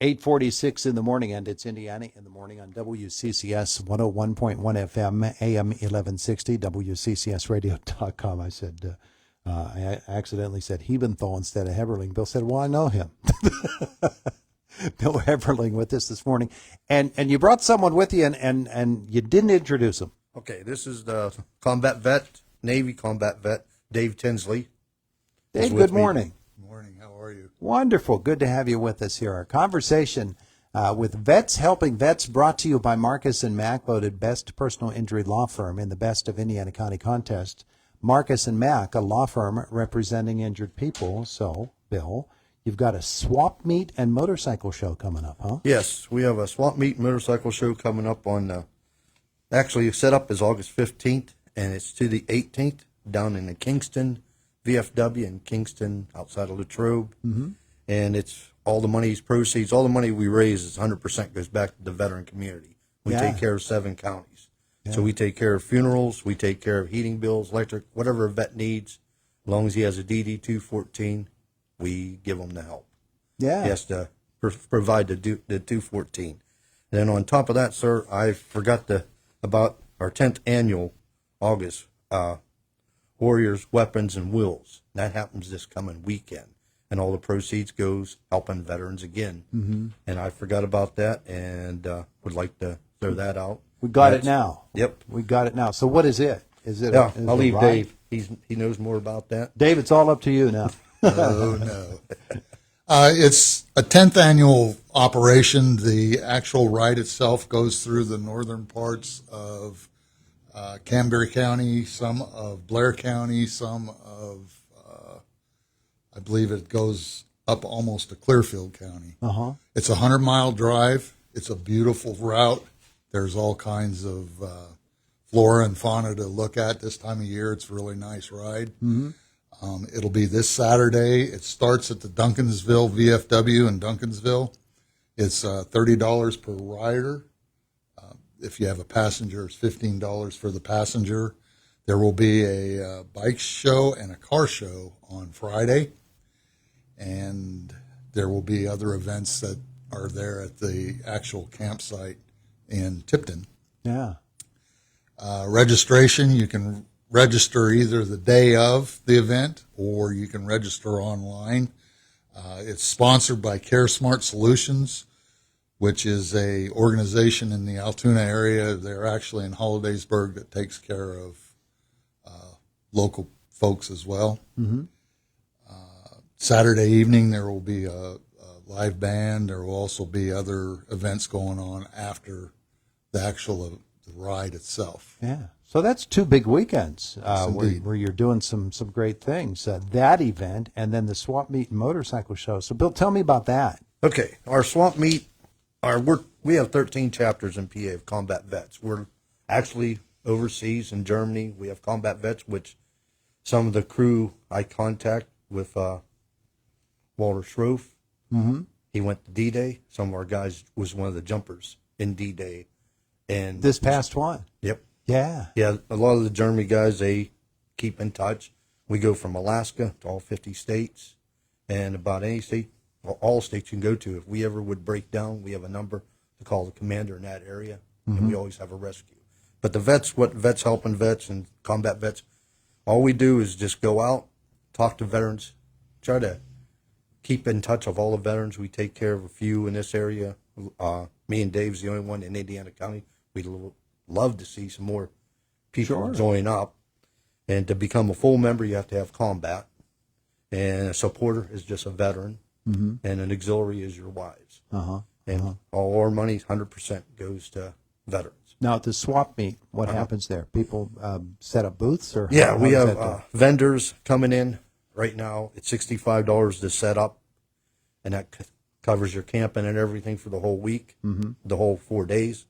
8:46 in the morning, and it's Indiana in the morning on WCCS 101.1 FM, AM 1160, WCCSradio.com. I said, I accidentally said Hebenthal instead of Heberling. Bill said, well, I know him. Bill Heberling with us this morning. And you brought someone with you, and you didn't introduce him. Okay, this is the combat vet, Navy combat vet, Dave Tinsley. Dave, good morning. Good morning. How are you? Wonderful. Good to have you with us here. Our conversation with Vets Helping Vets, brought to you by Marcus and Mack, voted best personal injury law firm in the Best of Indiana County contest. Marcus and Mack, a law firm representing injured people. So, Bill, you've got a swap meet and motorcycle show coming up, huh? Yes, we have a swap meet and motorcycle show coming up on, actually set up is August 15th, and it's to the 18th down in the Kingston, VFW in Kingston, outside of Latrobe. Mm-hmm. And it's all the money's proceeds, all the money we raise is 100% goes back to the veteran community. We take care of 7 counties. Yeah. So we take care of funerals, we take care of heating bills, electric, whatever a vet needs. As long as he has a DD 214, we give him the help. Yeah. He has to provide the 214. And then on top of that, sir, I forgot about our 10th annual August Warriors, Weapons, and Wills. That happens this coming weekend. And all the proceeds goes helping veterans again. Mm-hmm. And I forgot about that and would like to throw that out. We got it now. Yep. We got it now. So what is it? Is it? Yeah, I'll leave Dave. He knows more about that. Dave, it's all up to you now. Oh, no. It's a 10th annual operation. The actual ride itself goes through the northern parts of Canberra County, some of Blair County, some of, I believe it goes up almost to Clearfield County. Uh-huh. It's a 100-mile drive. It's a beautiful route. There's all kinds of flora and fauna to look at this time of year. It's a really nice ride. Mm-hmm. It'll be this Saturday. It starts at the Duncansville VFW in Duncansville. It's $30 per rider. If you have a passenger, it's $15 for the passenger. There will be a bike show and a car show on Friday. And there will be other events that are there at the actual campsite in Tipton. Yeah. Registration, you can register either the day of the event or you can register online. It's sponsored by CareSmart Solutions, which is a organization in the Altoona area. They're actually in Hollidaysburg that takes care of local folks as well. Mm-hmm. Saturday evening there will be a live band. There will also be other events going on after the actual the ride itself. Yeah. So that's 2 big weekends where you're doing some great things. That event and then the swap meet and motorcycle show. So, Bill, tell me about that. Okay. Our swap meet, we have 13 chapters in PA of combat vets. We're actually overseas in Germany. We have combat vets, which some of the crew I contact with Walter Schroef. Mm-hmm. He went to D-Day. Some of our guys was one of the jumpers in D-Day. And this past one. Yep. Yeah. Yeah, a lot of the Germany guys, they keep in touch. We go from Alaska to all 50 states and about any state, well, all states you can go to. If we ever would break down, we have a number to call the commander in that area, and we always have a rescue. But the vets, what Vets Helping Vets and combat vets, all we do is just go out, talk to veterans, try to keep in touch of all the veterans. We take care of a few in this area. Me and Dave's the only one in Indiana County. We'd love to see some more people join up. And to become a full member, you have to have combat. And a supporter is just a veteran. Mm-hmm. And an auxiliary is your wives. Uh-huh. And all our money, 100%, goes to veterans. Now, at the swap meet, what happens there? People set up booths? Or yeah, we have vendors coming in. Right now, it's $65 to set up. And that covers your camping and everything for the whole week, the whole 4 days.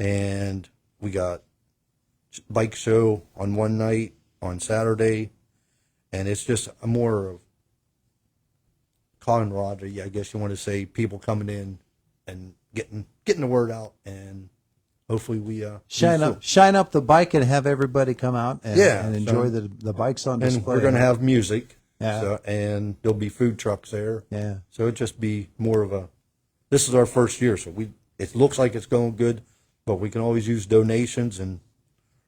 And we got bike show on one night on Saturday, and it's just a more of camaraderie, I guess you want to say, people coming in and getting the word out, and hopefully we shine up the bike and have everybody come out and enjoy the bikes on display. And we're going to have music. Yeah. So, and there'll be food trucks there. Yeah. So it'll just be more of a this is our first year, so it looks like it's going good, but we can always use donations, and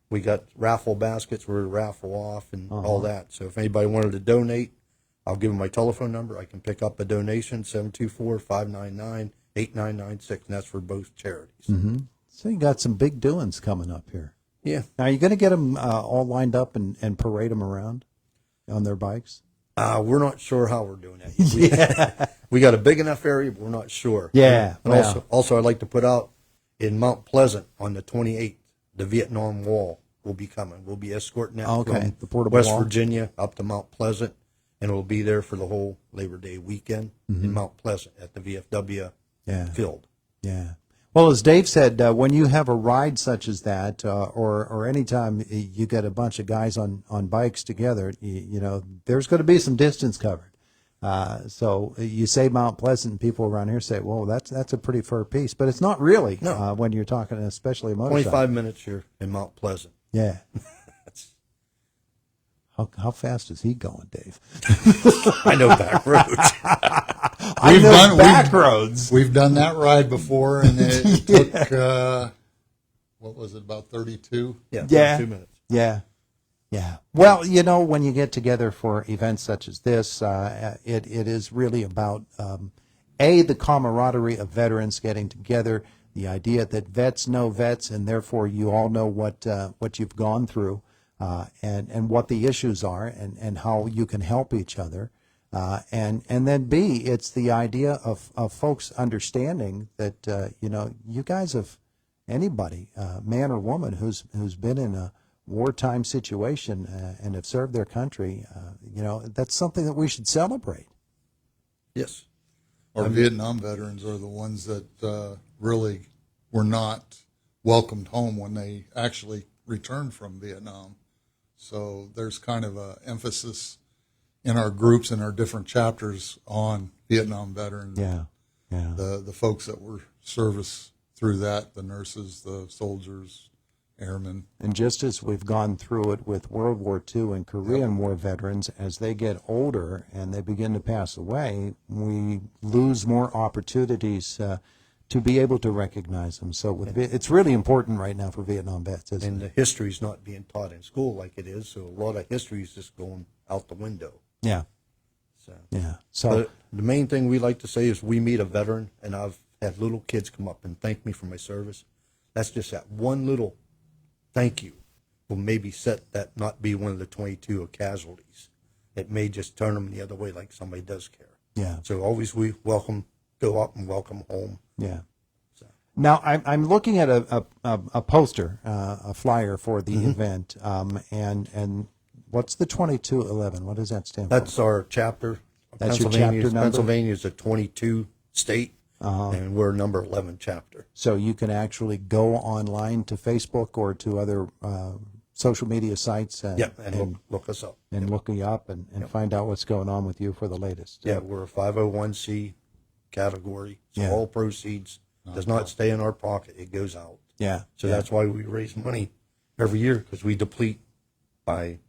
we got raffle baskets we're to raffle off and all that. So if anybody wanted to donate, I'll give them my telephone number. I can pick up a donation, 724-599-8996, and that's for both charities. Mm-hmm. So you got some big doings coming up here. Yeah. Now, are you going to get them all lined up and parade them around on their bikes? We're not sure how we're doing that. We got a big enough area, but we're not sure. Yeah. And also, I'd like to put out in Mount Pleasant on the 28th, the Vietnam Wall will be coming. We'll be escorting that from the portable West wall. Virginia up to Mount Pleasant, and we'll be there for the whole Labor Day weekend in Mount Pleasant at the VFW field. Yeah. Well, as Dave said, when you have a ride such as that, or anytime you get a bunch of guys on bikes together, you know, there's going to be some distance covered. So you say Mount Pleasant, and people around here say, well, that's a pretty far piece. But it's not really when you're talking, especially a motorcycle. 25 minutes here in Mount Pleasant. Yeah. How fast is he going, Dave? I know back roads. I know back roads. We've done that ride before, and it took, what was it, about 32? Yeah, 2 minutes. Yeah. Yeah. Well, you know, when you get together for events such as this, it is really about, the camaraderie of veterans getting together, the idea that vets know vets, and therefore you all know what you've gone through, and what the issues are, and how you can help each other. And then B, it's the idea of folks understanding that, you know, you guys have, anybody, man or woman who's been in a wartime situation and have served their country, you know, that's something that we should celebrate. Yes. Our Vietnam veterans are the ones that really were not welcomed home when they actually returned from Vietnam. So there's kind of a emphasis in our groups and our different chapters on Vietnam veterans. Yeah. The folks that were service through that, the nurses, the soldiers, airmen. And just as we've gone through it with World War II and Korean War veterans, as they get older and they begin to pass away, we lose more opportunities to be able to recognize them. So it's really important right now for Vietnam vets, isn't And it? the history's not being taught in school like it is, so a lot of history is just going out the window. Yeah. So, Yeah. So but the main thing we like to say is we meet a veteran, and I've had little kids come up and thank me for my service. That's just that one little thank you will maybe set that not be one of the 22 of casualties. It may just turn them the other way, like somebody does care. yeah. So always we go up and welcome home. Yeah. So. Now I'm looking at a poster, a flyer for the event, and what's the 2211? What does that stand for? That's our chapter. That's your chapter number? Pennsylvania is a 22 state, and we're number 11 chapter. So you can actually go online to Facebook or to other social media sites and look us up. And look you up and find out what's going on with you for the latest. Yeah, we're a 501c category, so Yeah. all proceeds does not stay in our pocket. It goes out. Yeah. So that's why we raise money every year, because we deplete by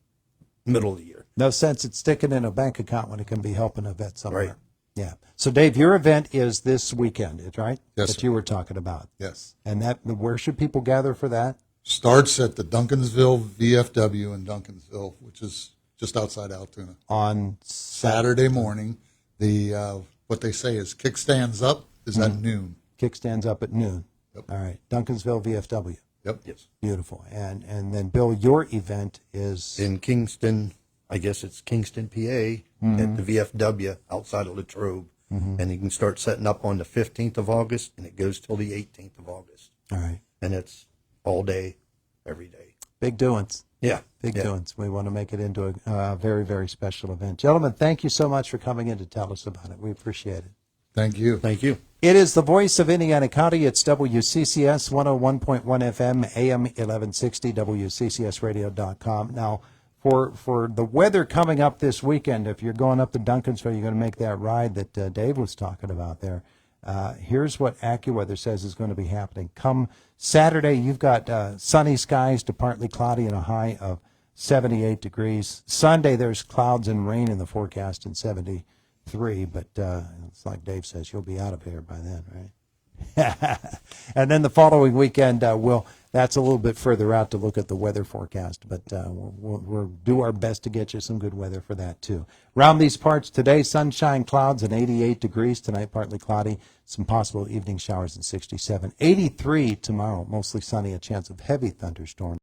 middle of the year. No sense it's sticking in a bank account when it can be helping a vet somewhere. Right. Yeah. So Dave, your event is this weekend, is right? Yes, That sir. you were talking about. Yes. And where should people gather for that? Starts at the Duncansville VFW in Duncansville, which is just outside Altoona. On Saturday morning, the what they say is kickstands up is at noon. Kickstands up at noon. Yep. All right. Duncansville VFW. Yep. Yes. Beautiful. And then Bill, your event is In Kingston, I guess it's Kingston, PA, at the VFW outside of Latrobe. And you can start setting up on the 15th of August, and it goes till the 18th of August. all right. And it's all day, every day. Big doings. Yeah. Big yeah. doings. We want to make it into a very, very special event. Gentlemen, thank you so much for coming in to tell us about it. We appreciate it. Thank you. Thank you. It is the voice of Indiana County. It's WCCS 101.1 FM, AM 1160, WCCSradio.com. Now, for the weather coming up this weekend, if you're going up to Duncansville, you're going to make that ride that Dave was talking about there. Here's what AccuWeather says is going to be happening. Come Saturday, you've got sunny skies to partly cloudy and a high of 78 degrees. Sunday, there's clouds and rain in the forecast and 70 3, but it's like Dave says, you'll be out of here by then, right? And then the following weekend, that's a little bit further out to look at the weather forecast, but we'll do our best to get you some good weather for that too. Around these parts today, sunshine, clouds, and 88 degrees. Tonight, partly cloudy, some possible evening showers and 67. 83 tomorrow, mostly sunny, a chance of heavy thunderstorms.